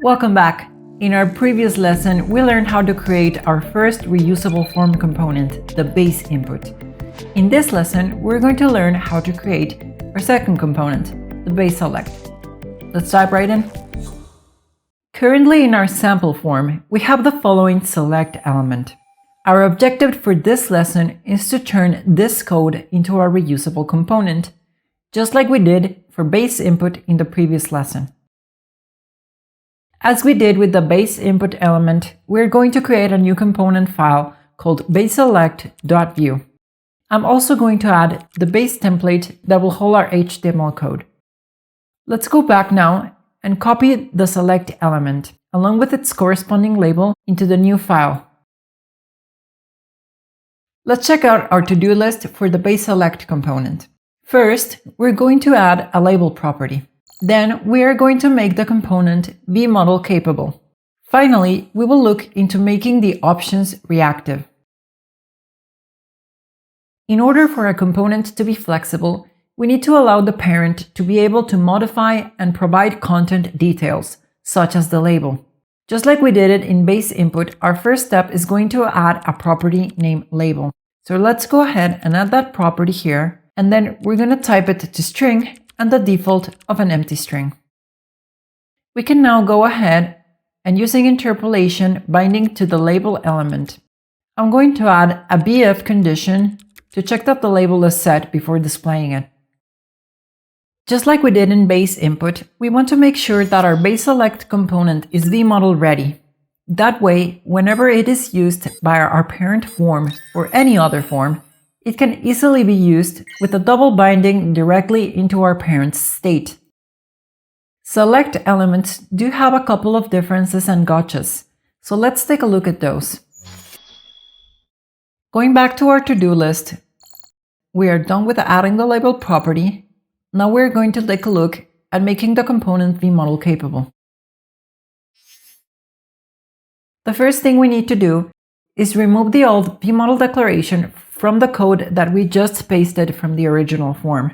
Welcome back. In our previous lesson, we learned how to create our first reusable form component, the base input. In this lesson, we're going to learn how to create our second component, the base select. Let's dive right in. Currently in our sample form, we have the following select element. Our objective for this lesson is to turn this code into our reusable component, just like we did for base input in the previous lesson. As we did with the base input element, we're going to create a new component file called baseselect.view. I'm also going to add the base template that will hold our HTML code. Let's go back now and copy the select element, along with its corresponding label, into the new file. Let's check out our to-do list for the base select component. First, we're going to add a label property. Then we are going to make the component vModel capable. Finally, we will look into making the options reactive. In order for a component to be flexible, we need to allow the parent to be able to modify and provide content details, such as the label. Just like we did it in base input, our first step is going to add a property named label. So let's go ahead and add that property here, and then we're going to type it to string and the default of an empty string. We can now go ahead and, using interpolation, binding to the label element. I'm going to add a BF condition to check that the label is set before displaying it. Just like we did in base input, we want to make sure that our base select component is vModel ready. That way, whenever it is used by our parent form or any other form, it can easily be used with a double binding directly into our parent's state. Select elements do have a couple of differences and gotchas, so let's take a look at those. Going back to our to-do list, we are done with adding the label property. Now we're going to take a look at making the component vModel capable. The first thing we need to do is remove the old vModel declaration from the code that we just pasted from the original form.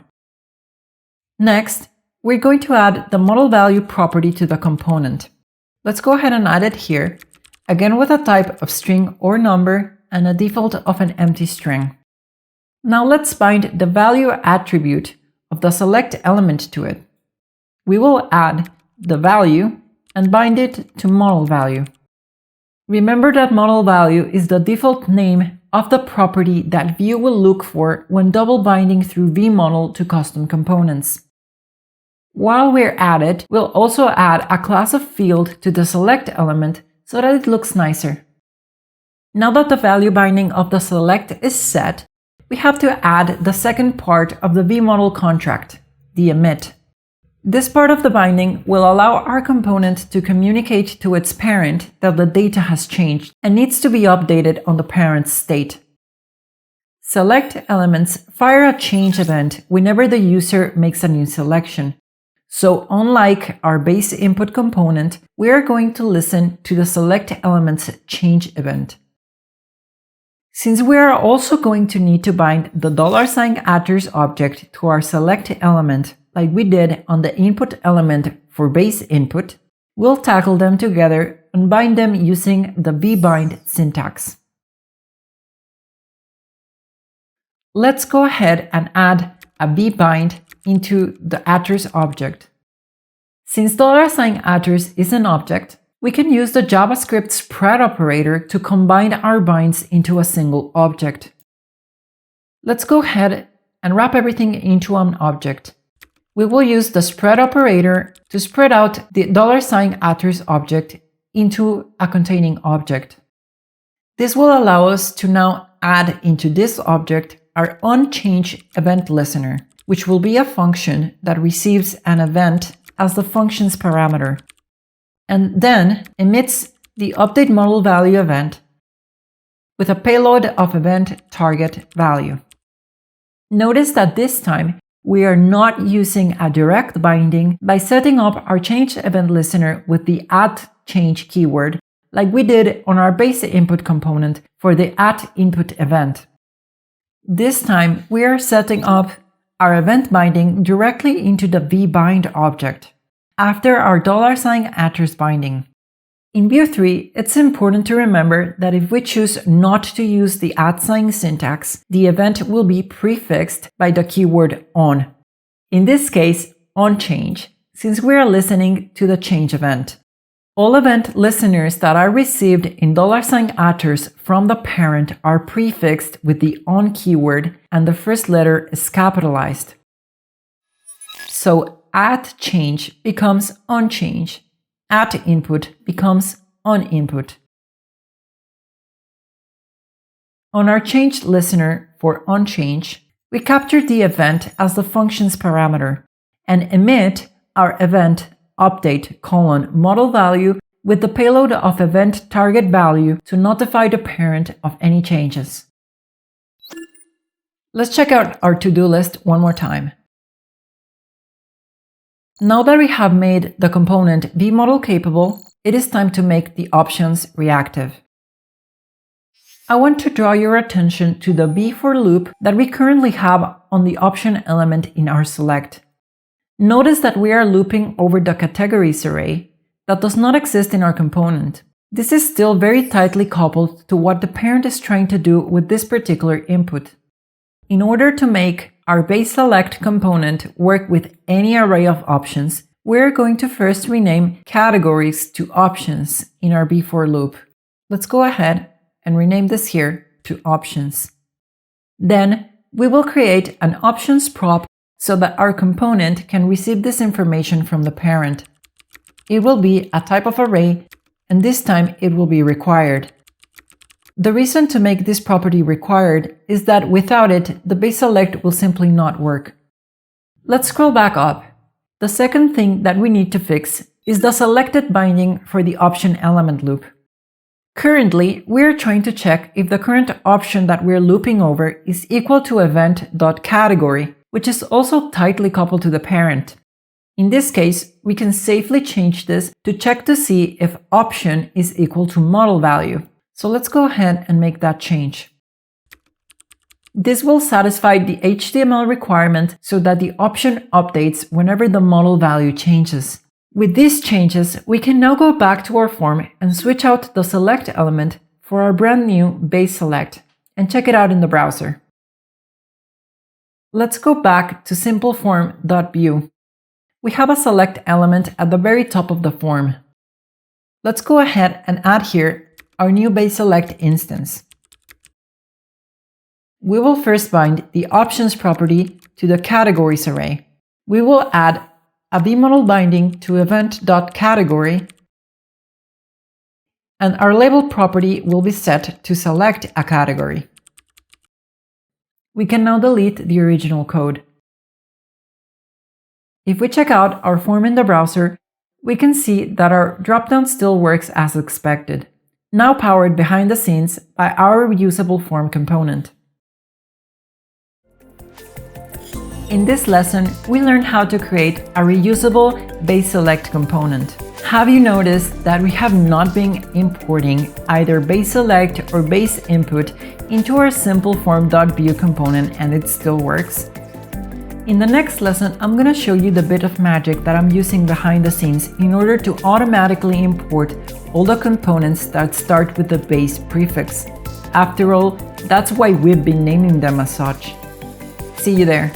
Next, we're going to add the model value property to the component. Let's go ahead and add it here, again with a type of string or number and a default of an empty string. Now let's bind the value attribute of the select element to it. We will add the value and bind it to model value. Remember that model value is the default name of the property that Vue will look for when double binding through vModel to custom components. While we're at it, we'll also add a class of field to the select element so that it looks nicer. Now that the value binding of the select is set, we have to add the second part of the vModel contract, the emit. This part of the binding will allow our component to communicate to its parent that the data has changed and needs to be updated on the parent's state. Select elements fire a change event whenever the user makes a new selection. So unlike our base input component, we are going to listen to the select element's change event. Since we are also going to need to bind the $attrs object to our select element, like we did on the input element for base input, we'll tackle them together and bind them using the vbind syntax. Let's go ahead and add a vbind into the attrs object. Since $attrs is an object, we can use the JavaScript spread operator to combine our binds into a single object. Let's go ahead and wrap everything into an object. We will use the spread operator to spread out the $attrs object into a containing object. This will allow us to now add into this object our onChange event listener, which will be a function that receives an event as the function's parameter, and then emits the update model value event with a payload of event target value. Notice that this time, we are not using a direct binding by setting up our change event listener with the @change keyword, like we did on our base input component for the @input event. This time, we are setting up our event binding directly into the vbind object. after our $address binding. In Vue 3, it's important to remember that if we choose not to use the @ syntax, the event will be prefixed by the keyword on. In this case, onChange, since we are listening to the change event. All event listeners that are received in $attrs from the parent are prefixed with the on keyword and the first letter is capitalized. So @change becomes onChange. @input becomes onInput. On our change listener for onChange, we capture the event as the function's parameter and emit our event update model value with the payload of event target value to notify the parent of any changes. Let's check out our to-do list one more time. Now that we have made the component vModel capable, it is time to make the options reactive. I want to draw your attention to the v-for loop that we currently have on the option element in our select. Notice that we are looping over the categories array that does not exist in our component. This is still very tightly coupled to what the parent is trying to do with this particular input. In order to make our base_select component work with any array of options, we're going to first rename categories to options in our v-for loop. Let's go ahead and rename this here to options. Then we will create an options prop so that our component can receive this information from the parent. It will be a type of array, and this time it will be required. The reason to make this property required is that without it, the base_select will simply not work. Let's scroll back up. The second thing that we need to fix is the selected binding for the option element loop. Currently, we're trying to check if the current option that we're looping over is equal to event.category, which is also tightly coupled to the parent. In this case, we can safely change this to check to see if option is equal to model value. So let's go ahead and make that change. This will satisfy the HTML requirement so that the option updates whenever the model value changes. With these changes, we can now go back to our form and switch out the select element for our brand new base_select and check it out in the browser. Let's go back to simpleform.vue. We have a select element at the very top of the form. Let's go ahead and add here our new base_select instance. We will first bind the options property to the categories array. We will add a vModel binding to event.category, and our label property will be set to select a category. We can now delete the original code. If we check out our form in the browser, we can see that our dropdown still works as expected, now powered behind the scenes by our reusable form component. In this lesson, we learned how to create a reusable base_select component. Have you noticed that we have not been importing either base_select or base_input into our simpleform.vue component and it still works? In the next lesson, I'm going to show you the bit of magic that I'm using behind the scenes in order to automatically import all the components that start with the base prefix. After all, that's why we've been naming them as such. See you there.